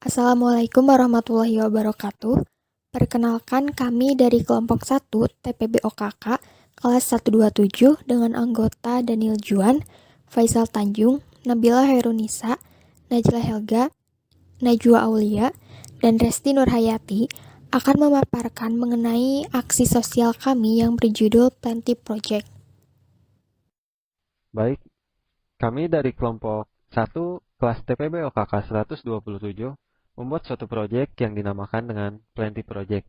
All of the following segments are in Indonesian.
Assalamualaikum warahmatullahi wabarakatuh. Perkenalkan kami dari kelompok 1 TPB OKK kelas 127 dengan anggota Daniel Juan, Faisal Tanjung, Nabila Hairunisa, Najla Helga, Najwa Aulia, dan Resti Nurhayati akan memaparkan mengenai aksi sosial kami yang berjudul Plenty Project. Baik, kami dari kelompok 1 kelas TPB OKK 127 membuat suatu proyek yang dinamakan dengan Plenty Project.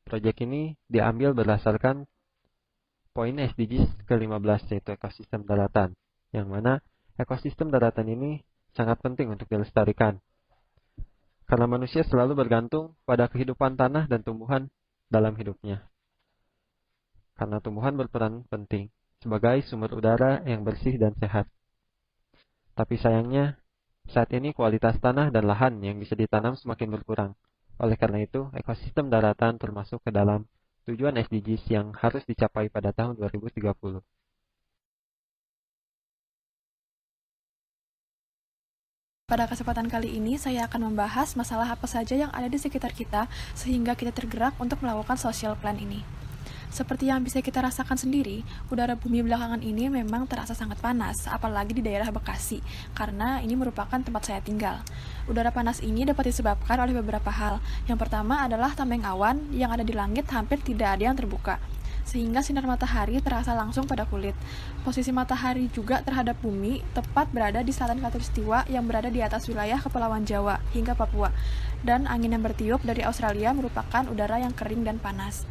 Proyek ini diambil berdasarkan poin SDGs ke-15 yaitu ekosistem daratan, yang mana ekosistem daratan ini sangat penting untuk dilestarikan. Karena manusia selalu bergantung pada kehidupan tanah dan tumbuhan dalam hidupnya. Karena tumbuhan berperan penting sebagai sumber udara yang bersih dan sehat. Tapi sayangnya, saat ini kualitas tanah dan lahan yang bisa ditanam semakin berkurang. Oleh karena itu, ekosistem daratan termasuk ke dalam tujuan SDGs yang harus dicapai pada tahun 2030. Pada kesempatan kali ini, saya akan membahas masalah apa saja yang ada di sekitar kita sehingga kita tergerak untuk melakukan social plan ini. Seperti yang bisa kita rasakan sendiri, udara bumi belakangan ini memang terasa sangat panas, apalagi di daerah Bekasi, karena ini merupakan tempat saya tinggal. Udara panas ini dapat disebabkan oleh beberapa hal. Yang pertama adalah tameng awan yang ada di langit hampir tidak ada yang terbuka, sehingga sinar matahari terasa langsung pada kulit. Posisi matahari juga terhadap bumi tepat berada di selatan khatulistiwa yang berada di atas wilayah Kepulauan Jawa hingga Papua, dan angin yang bertiup dari Australia merupakan udara yang kering dan panas.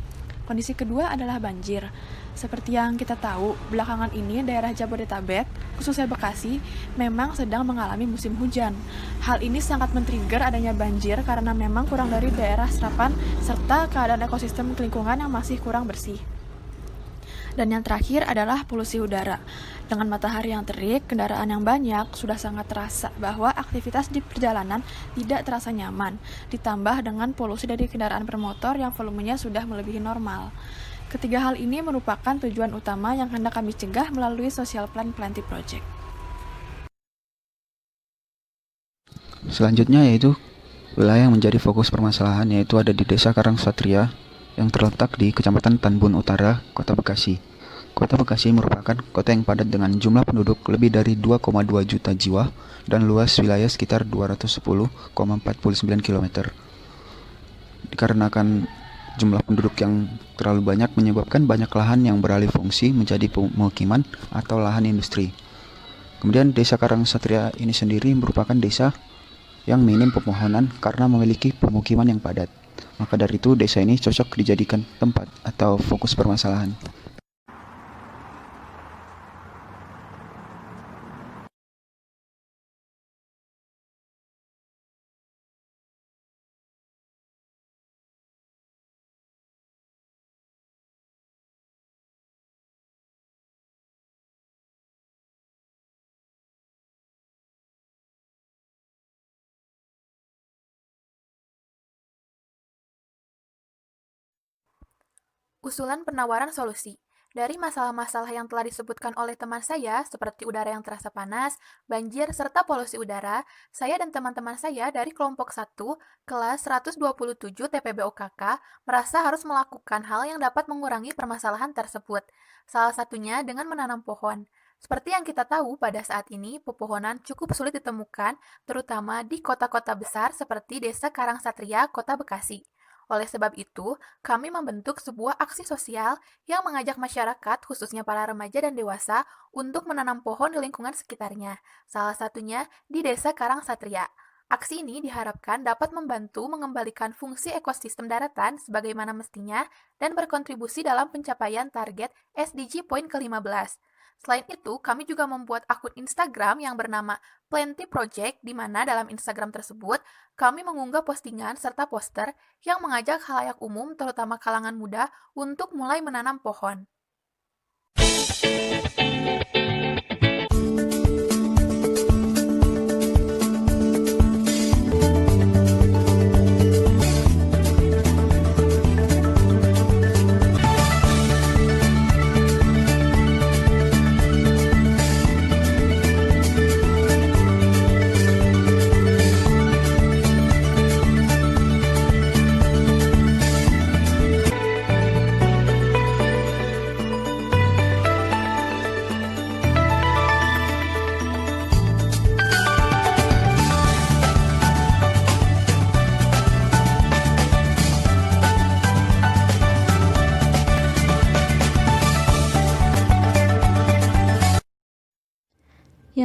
Kondisi kedua adalah banjir. Seperti yang kita tahu, belakangan ini daerah Jabodetabek, khususnya Bekasi, memang sedang mengalami musim hujan. Hal ini sangat men-trigger adanya banjir karena memang kurang dari daerah serapan serta keadaan ekosistem lingkungan yang masih kurang bersih. Dan yang terakhir adalah polusi udara. Dengan matahari yang terik, kendaraan yang banyak, sudah sangat terasa bahwa aktivitas di perjalanan tidak terasa nyaman, ditambah dengan polusi dari kendaraan bermotor yang volumenya sudah melebihi normal. Ketiga hal ini merupakan tujuan utama yang hendak kami cegah melalui Social Plan Plenty Project. Selanjutnya yaitu wilayah yang menjadi fokus permasalahan, yaitu ada di Desa Karangsatria yang terletak di Kecamatan Tanbun Utara, Kota Bekasi. Kota Bekasi merupakan kota yang padat dengan jumlah penduduk lebih dari 2,2 juta jiwa dan luas wilayah sekitar 210,49 km. Dikarenakan jumlah penduduk yang terlalu banyak menyebabkan banyak lahan yang beralih fungsi menjadi pemukiman atau lahan industri. Kemudian Desa Karangsatria ini sendiri merupakan desa yang minim pepohonan karena memiliki pemukiman yang padat. Maka dari itu desa ini cocok dijadikan tempat atau fokus permasalahan. Usulan penawaran solusi. Dari masalah-masalah yang telah disebutkan oleh teman saya, seperti udara yang terasa panas, banjir, serta polusi udara, saya dan teman-teman saya dari kelompok 1, kelas 127 TPB OKK, merasa harus melakukan hal yang dapat mengurangi permasalahan tersebut. Salah satunya dengan menanam pohon. Seperti yang kita tahu, pada saat ini pepohonan cukup sulit ditemukan, terutama di kota-kota besar seperti Desa Karangsatria, Kota Bekasi. Oleh sebab itu, kami membentuk sebuah aksi sosial yang mengajak masyarakat, khususnya para remaja dan dewasa, untuk menanam pohon di lingkungan sekitarnya, salah satunya di Desa Karangsatria. Aksi ini diharapkan dapat membantu mengembalikan fungsi ekosistem daratan sebagaimana mestinya dan berkontribusi dalam pencapaian target SDG poin ke-15. Selain itu, kami juga membuat akun Instagram yang bernama Plenty Project, di mana dalam Instagram tersebut kami mengunggah postingan serta poster yang mengajak khalayak umum, terutama kalangan muda, untuk mulai menanam pohon.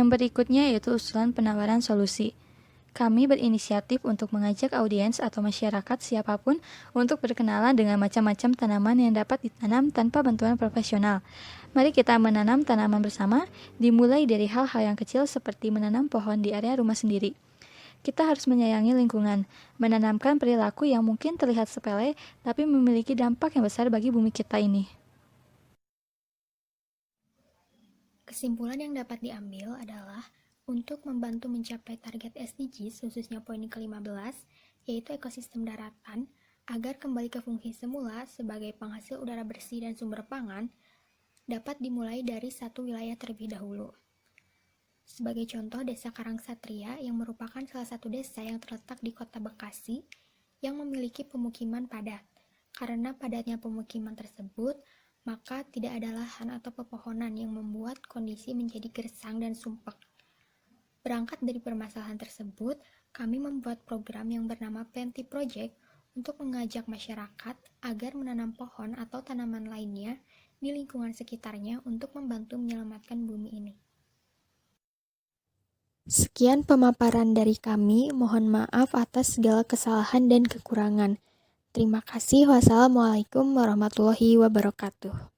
Yang berikutnya yaitu usulan penawaran solusi. Kami berinisiatif untuk mengajak audiens atau masyarakat siapapun untuk berkenalan dengan macam-macam tanaman yang dapat ditanam tanpa bantuan profesional. Mari kita menanam tanaman bersama, dimulai dari hal-hal yang kecil seperti menanam pohon di area rumah sendiri. Kita harus menyayangi lingkungan, menanamkan perilaku yang mungkin terlihat sepele, tapi memiliki dampak yang besar bagi bumi kita ini. Kesimpulan yang dapat diambil adalah untuk membantu mencapai target SDGs, khususnya poin ke-15, yaitu ekosistem daratan, agar kembali ke fungsi semula sebagai penghasil udara bersih dan sumber pangan, dapat dimulai dari satu wilayah terlebih dahulu. Sebagai contoh, Desa Karangsatria yang merupakan salah satu desa yang terletak di Kota Bekasi yang memiliki pemukiman padat. Karena padatnya pemukiman tersebut, maka tidak ada lahan atau pepohonan yang membuat kondisi menjadi gersang dan sumpek. Berangkat dari permasalahan tersebut, kami membuat program yang bernama Plenty Project untuk mengajak masyarakat agar menanam pohon atau tanaman lainnya di lingkungan sekitarnya untuk membantu menyelamatkan bumi ini. Sekian pemaparan dari kami, mohon maaf atas segala kesalahan dan kekurangan. Terima kasih. Wassalamualaikum warahmatullahi wabarakatuh.